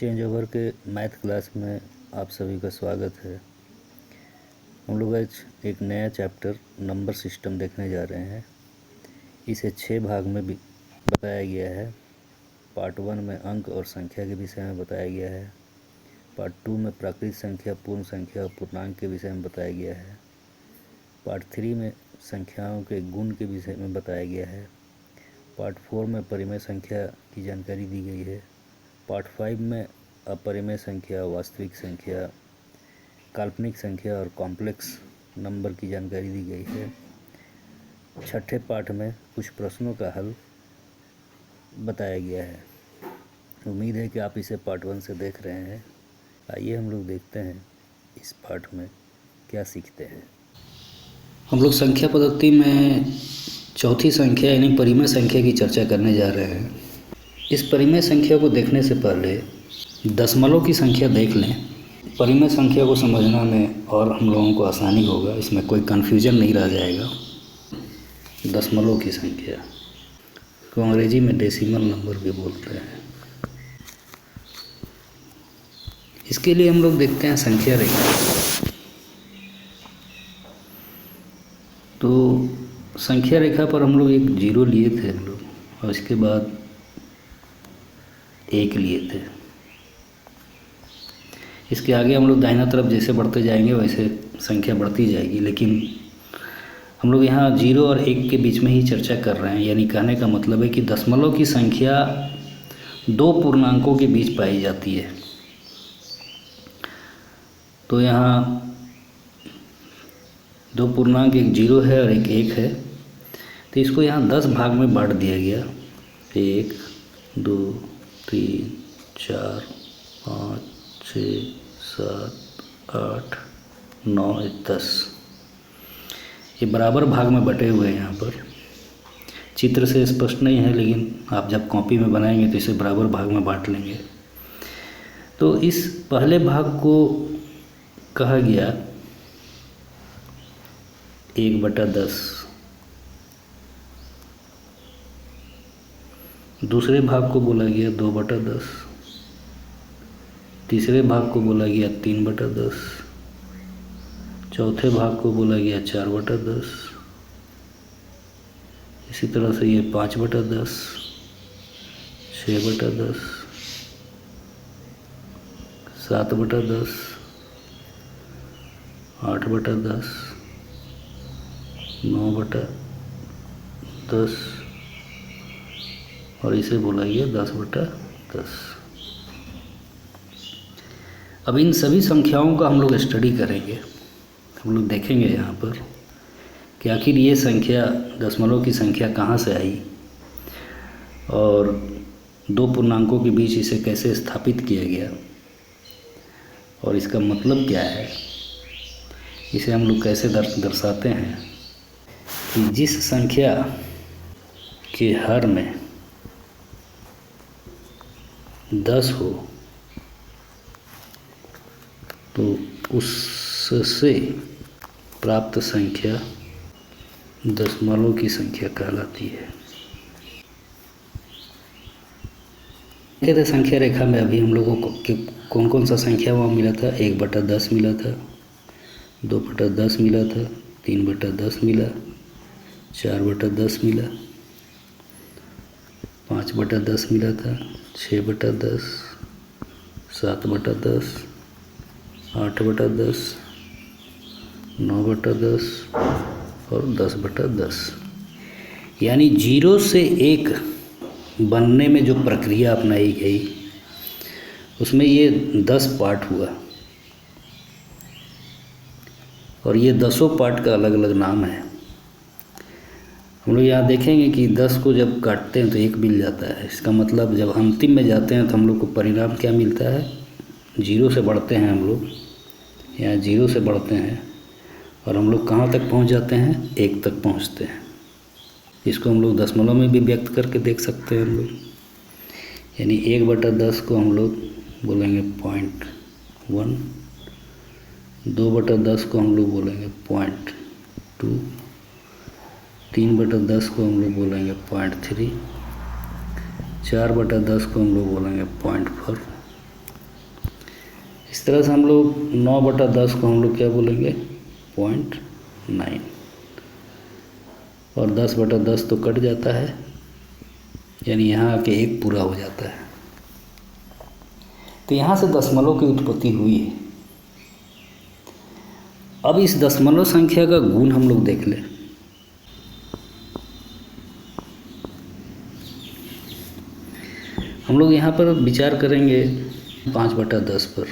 Change over के math class में आप सभी का स्वागत है। हम लोग आज एक नया चैप्टर नंबर सिस्टम देखने जा रहे हैं। इसे 6 भाग में भी बताया गया है। पार्ट 1 में अंक और संख्या के विषय में बताया गया है। पार्ट 2 में प्राकृत संख्या, पूर्ण संख्या और पूर्णांक के विषय में बताया गया है। पार्ट 3 में संख्याओं के गुण के विषय में बताया गया है। पार्ट 4 में परिमेय संख्या की जानकारी दी गई है। पार्ट 5 में अपरिमेय संख्या, वास्तविक संख्या, काल्पनिक संख्या और कॉम्प्लेक्स नंबर की जानकारी दी गई है। छठे पाठ में कुछ प्रश्नों का हल बताया गया है। उम्मीद है कि आप इसे पार्ट 1 से देख रहे हैं। आइए हम लोग देखते हैं इस पाठ में क्या सीखते हैं। हम लोग संख्या पद्धति में चौथी संख्या यानी परिमेय संख्या की चर्चा करने जा रहे हैं। इस परिमेय संख्या को देखने से पहले दशमलव की संख्या देख लें। परिमेय संख्या को समझना में और हम लोगों को आसानी होगा, इसमें कोई कन्फ्यूजन नहीं रह जाएगा। दशमलव की संख्या को अंग्रेजी में डेसिमल नंबर भी बोलते हैं। इसके लिए हम लोग देखते हैं संख्या रेखा। तो संख्या रेखा पर हम लोग एक जीरो लिए थे हम लोग, और इसके बाद एक लिए थे। इसके आगे हम लोग दाहिना तरफ जैसे बढ़ते जाएंगे वैसे संख्या बढ़ती जाएगी, लेकिन हम लोग यहाँ 0 और 1 के बीच में ही चर्चा कर रहे हैं। यानी कहने का मतलब है कि दशमलव की संख्या दो पूर्णांकों के बीच पाई जाती है। तो यहाँ दो पूर्णांक, एक 0 है और एक 1 है। तो इसको यहाँ 10 भाग में बांट दिया गया। 1, 2, 3, 4, 5, 6, 7, 8, 9, 10। ये बराबर भाग में बटे हुए हैं। यहाँ पर चित्र से स्पष्ट नहीं है, लेकिन आप जब कॉपी में बनाएंगे तो इसे बराबर भाग में बांट लेंगे। तो इस पहले भाग को कहा गया 1/10, दूसरे भाग को बोला गया 2/10, तीसरे भाग को बोला गया 3/10, चौथे भाग को बोला गया 4/10, इसी तरह से ये 5/10, 6/10, 7/10, 8/10, 9/10 और इसे बोला गया 10/10। अब इन सभी संख्याओं का हम लोग स्टडी करेंगे। हम लोग देखेंगे यहाँ पर कि आखिर ये संख्या, दशमलव की संख्या कहाँ से आई और दो पूर्णांकों के बीच इसे कैसे स्थापित किया गया और इसका मतलब क्या है। इसे हम लोग कैसे दर्शाते हैं कि जिस संख्या के हर में 10 हो तो उससे प्राप्त संख्या दशमलव की संख्या कहलाती है। कहते संख्या रेखा में अभी हम लोगों को कौन कौन सा संख्या वहाँ मिला था। 1/10 मिला था, 2/10 मिला था, 3/10 मिला, 4/10 मिला, 5/10 मिला था, 6/10, 7/10, 8/10, 9/10 और 10/10। यानी 0 से 1 बनने में जो प्रक्रिया अपनाई गई उसमें ये 10 पार्ट हुआ, और ये 10 पार्ट का अलग अलग नाम है। हम लोग यहाँ देखेंगे कि 10 को जब काटते हैं तो 1 मिल जाता है। इसका मतलब जब अंतिम में जाते हैं तो हम लोग को परिणाम क्या मिलता है। 0 से बढ़ते हैं हम लोग, यहाँ 0 से बढ़ते हैं और हम लोग कहाँ तक पहुँच जाते हैं, 1 तक पहुँचते हैं। इसको हम लोग दशमलव में भी व्यक्त करके देख सकते हैं हम लोग। यानी 1/10 को हम लोग बोलेंगे 0.1, 2/10 को हम लोग बोलेंगे 0.2, 3/10 को हम लोग बोलेंगे 0.3, 4/10 को हम लोग बोलेंगे 0.4 इस तरह से हम लोग 9/10 को हम लोग क्या बोलेंगे 0.9, और 10/10 तो कट जाता है, यानी यहाँ आके 1 पूरा हो जाता है। तो यहाँ से दशमलव की उत्पत्ति हुई है। अब इस दशमलव संख्या का गुण हम लोग देख लें। हम लोग यहाँ पर विचार करेंगे 5/10 पर।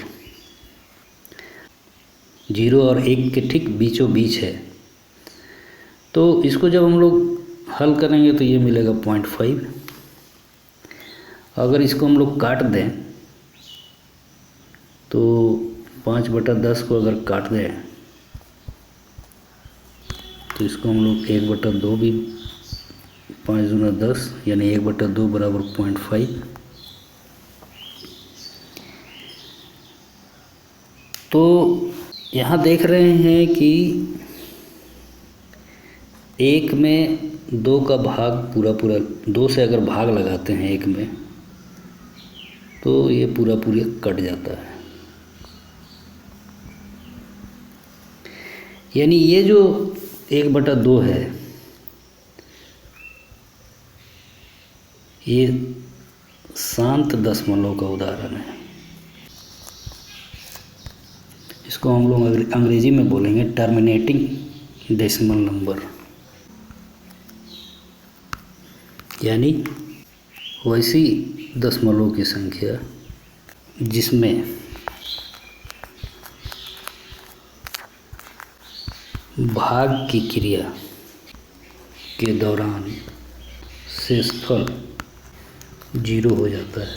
0 और 1 के ठीक बीचों बीच है, तो इसको जब हम लोग हल करेंगे तो ये मिलेगा 0.5। अगर इसको हम लोग काट दें तो 5/10 को अगर काट दें तो इसको हम लोग 1/2 भी, 5 दूना 10 यानी 1/2 बराबर 0.5। तो यहाँ देख रहे हैं कि 1 में 2 का भाग पूरा 2 से अगर भाग लगाते हैं 1 में तो ये पूरा कट जाता है। यानी ये जो 1/2 है ये शांत दशमलव का उदाहरण है। इसको हम लोग अंग्रेजी में बोलेंगे टर्मिनेटिंग डेसिमल नंबर, यानी वैसी दशमलव की संख्या जिसमें भाग की क्रिया के दौरान शेषफल 0 हो जाता है।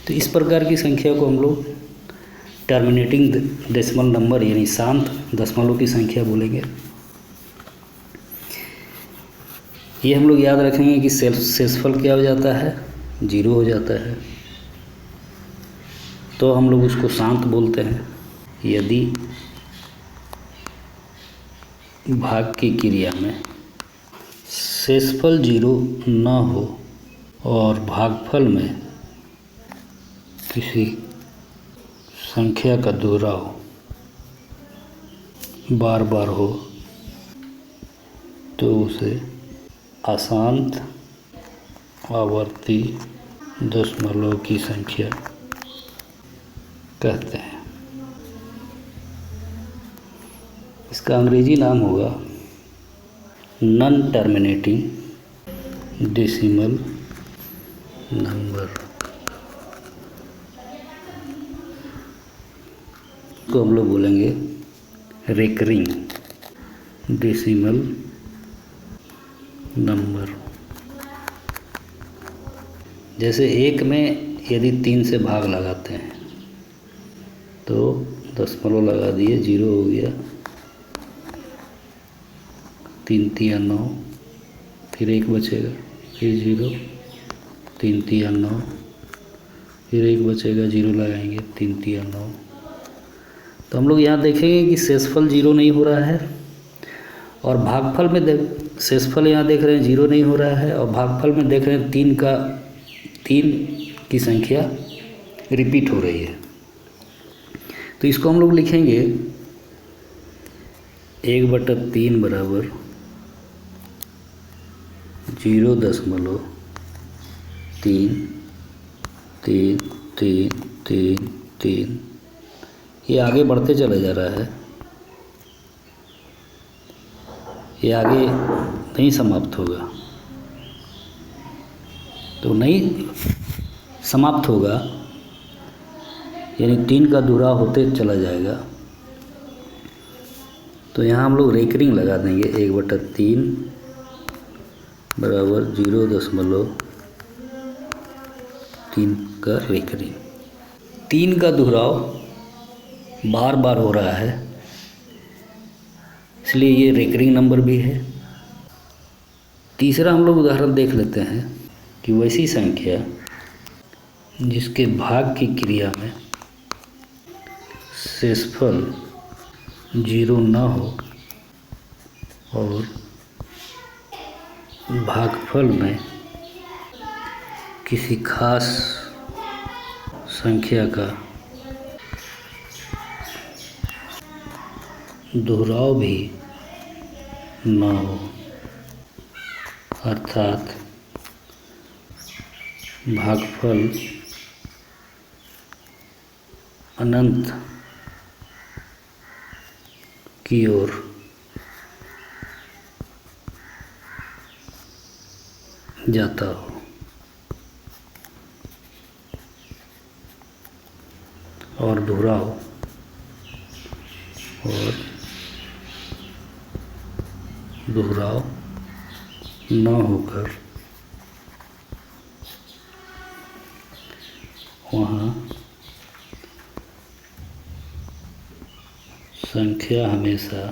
तो इस प्रकार की संख्या को हम लोग टर्मिनेटिंग डेसिमल नंबर यानी शांत दशमलव की संख्या बोलेंगे। ये हम लोग याद रखेंगे कि शेषफल क्या हो जाता है 0 हो जाता है, तो हम लोग उसको शांत बोलते हैं। यदि भाग की क्रिया में शेषफल 0 न हो और भागफल में किसी संख्या का दोहराव बार बार हो तो उसे अशांत आवर्ती दशमलव की संख्या कहते हैं। इसका अंग्रेजी नाम होगा नॉन टर्मिनेटिंग डेसिमल नंबर। तो हम लोग बोलेंगे रिकरिंग डेसिमल नंबर। जैसे 1 में यदि 3 से भाग लगाते हैं तो दशमलव लगा दिए 0 हो गया, 3 तिया 9, फिर 1 बचेगा, फिर 0, 3 तिया 9, फिर 1 बचेगा, 0 लगाएंगे, 3 तिया 9। तो हम लोग यहाँ देखेंगे कि शेषफल 0 नहीं हो रहा है और भागफल में शेषफल यहाँ देख रहे हैं 0 नहीं हो रहा है और भागफल में देख रहे हैं 3 की संख्या रिपीट हो रही है। तो इसको हम लोग लिखेंगे 1/3 बराबर 0.33333। ये आगे बढ़ते चला जा रहा है, ये आगे नहीं समाप्त होगा। तो नहीं समाप्त होगा यानी 3 का दोहराव होते चला जाएगा। तो यहाँ हम लोग रेकरिंग लगा देंगे 1/3 बराबर 0.3 का रेकरिंग। 3 का दोहराव बार बार हो रहा है इसलिए ये रेकरिंग नंबर भी है। तीसरा हम लोग उदाहरण देख लेते हैं कि वैसी संख्या जिसके भाग की क्रिया में शेषफल 0 न हो और भागफल में किसी खास संख्या का दोहराव भी न हो, अर्थात भागफल अनंत की ओर जाता हो और दोहराव न होकर वहाँ संख्या हमेशा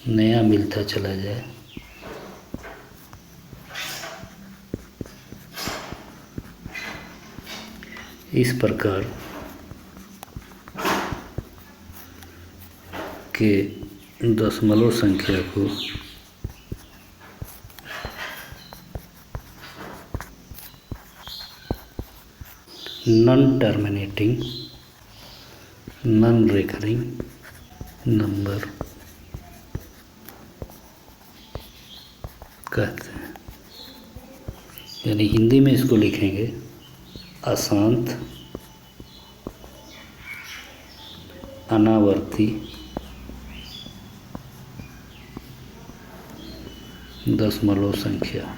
नया मिलता चला जाए। इस प्रकार के दशमलव संख्या को non terminating non recurring number कहते हैं। यानी हिंदी में इसको लिखेंगे अशांत अनावर्ती दशमलव संख्या।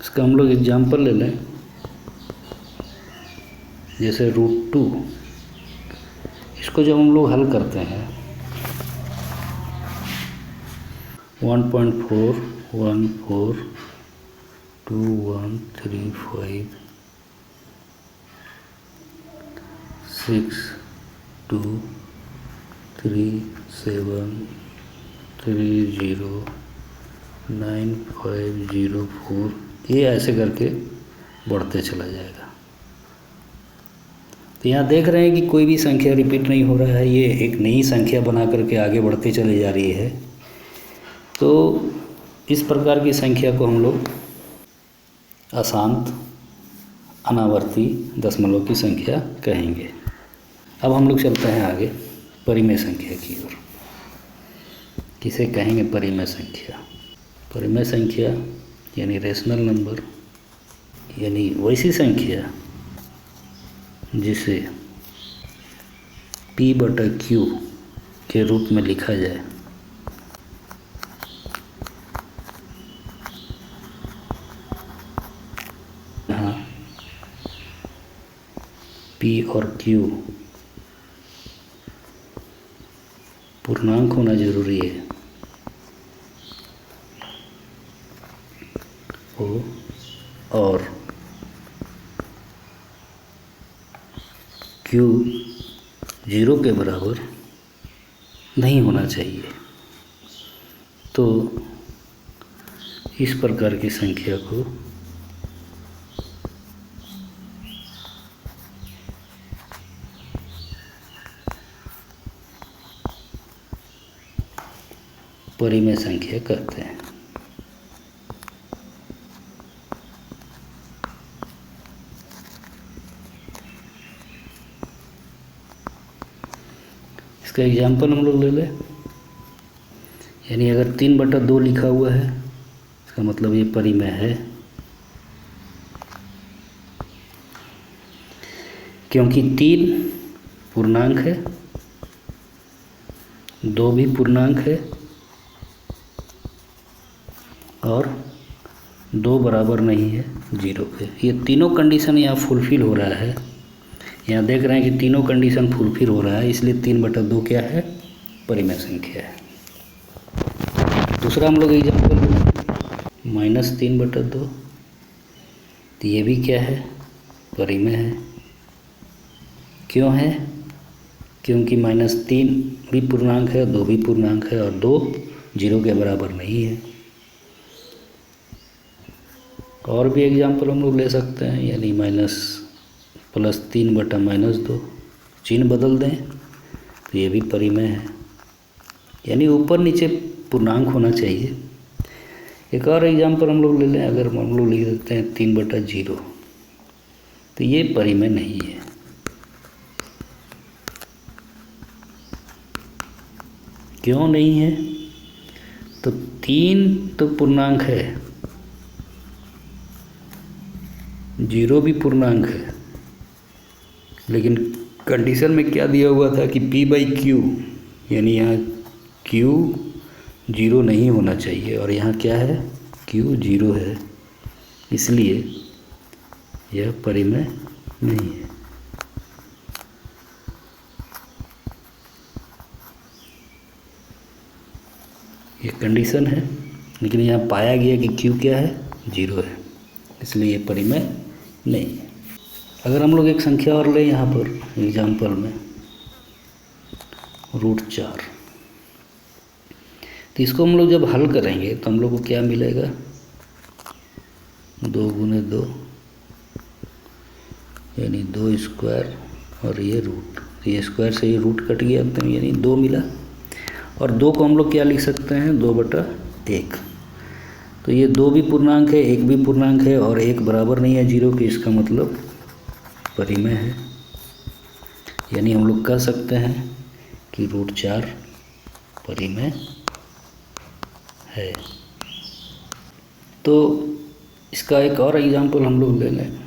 इसका हम लोग एग्जाम्पल ले लें, जैसे √2। इसको जब हम लोग हल करते हैं 1.4 1 4 2 1 3 5 6 2 3 7 3 0 9 5 0 4 ये ऐसे करके बढ़ते चला जाएगा। तो यहाँ देख रहे हैं कि कोई भी संख्या रिपीट नहीं हो रहा है, ये एक नई संख्या बना करके आगे बढ़ती चली जा रही है। तो इस प्रकार की संख्या को हम लोग अशांत अनावर्ती दशमलव की संख्या कहेंगे। अब हम लोग चलते हैं आगे परिमेय संख्या की ओर। किसे कहेंगे परिमेय संख्या? परिमेय संख्या यानी रेशनल नंबर, यानी वैसी संख्या जिसे P/Q के रूप में लिखा जाए। हाँ, P और Q पूर्णांक होना जरूरी है और Q 0 के बराबर नहीं होना चाहिए। तो इस प्रकार की संख्या को परिमेय संख्या कहते हैं। इसका एग्जाम्पल हम लोग ले लें, यानी अगर 3/2 लिखा हुआ है, इसका मतलब ये परिमेय है, क्योंकि 3 पूर्णांक है, 2 भी पूर्णांक है और 2 बराबर नहीं है 0 के। ये तीनों कंडीशन यहाँ फुलफिल हो रहा है। यहाँ देख रहे हैं कि तीनों कंडीशन फुलफिल हो रहा है, इसलिए 3/2 क्या है? परिमेय संख्या है। दूसरा हम लोग एग्जाम्पल -3/2, तो ये भी क्या है? परिमेय है। क्यों है? क्योंकि -3 भी पूर्णांक है, 2 भी पूर्णांक है और 2 0 के बराबर नहीं है। और भी एग्जाम्पल हम लोग ले सकते हैं, यानी -+3/-2, चिन्ह बदल दें तो ये भी परिमेय है, यानी ऊपर नीचे पूर्णांक होना चाहिए। एक और एग्जाम्पल हम लोग ले लें, अगर हम लोग लिख देते हैं 3/0, तो ये परिमेय नहीं है। क्यों नहीं है? तो 3 तो पूर्णांक है, 0 भी पूर्णांक है, लेकिन कंडीशन में क्या दिया हुआ था कि P/Q, यानी यहाँ Q 0 नहीं होना चाहिए और यहाँ क्या है, Q 0 है, इसलिए यह परिमेय नहीं है। ये कंडीशन है, लेकिन यहाँ पाया गया कि Q क्या है, 0 है, इसलिए ये परिमेय नहीं है। अगर हम लोग एक संख्या और लें यहाँ पर एग्जाम्पल में √4, तो इसको हम लोग जब हल करेंगे तो हम लोग को क्या मिलेगा, 2 × 2 यानी 2 स्क्वायर और ये रूट, ये स्क्वायर से ये रूट कट गया, तो यानी 2 मिला। और 2 को हम लोग क्या लिख सकते हैं, 2/1। तो ये 2 भी पूर्णांक है, 1 भी पूर्णांक है और 1 बराबर नहीं है 0 के, इसका मतलब परिमेय है। यानी हम लोग कह सकते हैं कि √4 परिमेय है। तो इसका एक और एग्जाम्पल हम लोग ले लें,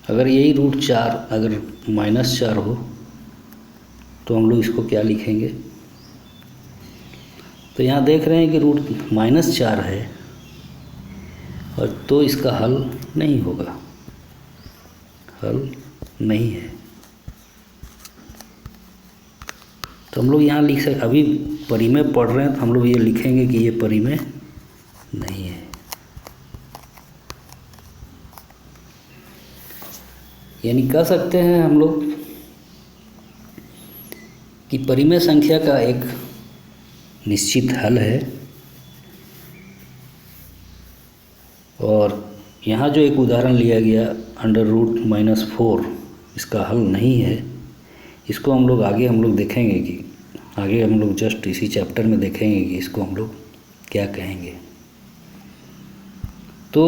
अगर यही √4 अगर -4 हो तो हम लोग इसको क्या लिखेंगे, तो यहाँ देख रहे हैं कि -4 है और तो इसका हल नहीं होगा, हल नहीं है। तो हम लोग यहाँ लिख सकते, अभी परिमेय पढ़ रहे हैं तो हम लोग ये लिखेंगे कि ये परिमेय नहीं है। यानी कह सकते हैं हम लोग कि परिमेय संख्या का एक निश्चित हल है, और यहाँ जो एक उदाहरण लिया गया √-4, इसका हल नहीं है। इसको हम लोग आगे हम लोग देखेंगे कि आगे हम लोग जस्ट इसी चैप्टर में देखेंगे कि इसको हम लोग क्या कहेंगे। तो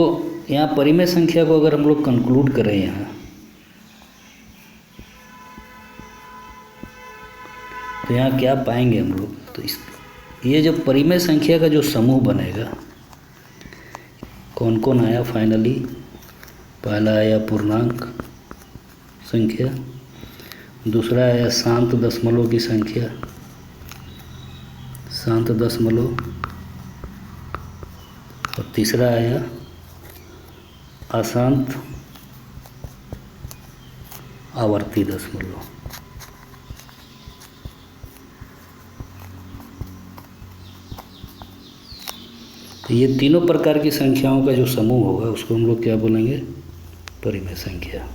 यहाँ परिमेय संख्या को अगर हम लोग कंक्लूड करें यहाँ, तो यहाँ क्या पाएंगे हम लोग, तो ये जो परिमेय संख्या का जो समूह बनेगा, कौन कौन आया फाइनली, पहला आया पूर्णांक संख्या, दूसरा आया शांत दशमलव की संख्या, शांत दशमलव, और तीसरा आया अशांत आवर्ती दशमलव। तो ये तीनों प्रकार की संख्याओं का जो समूह होगा उसको हम लोग क्या बोलेंगे, परिमेय संख्या।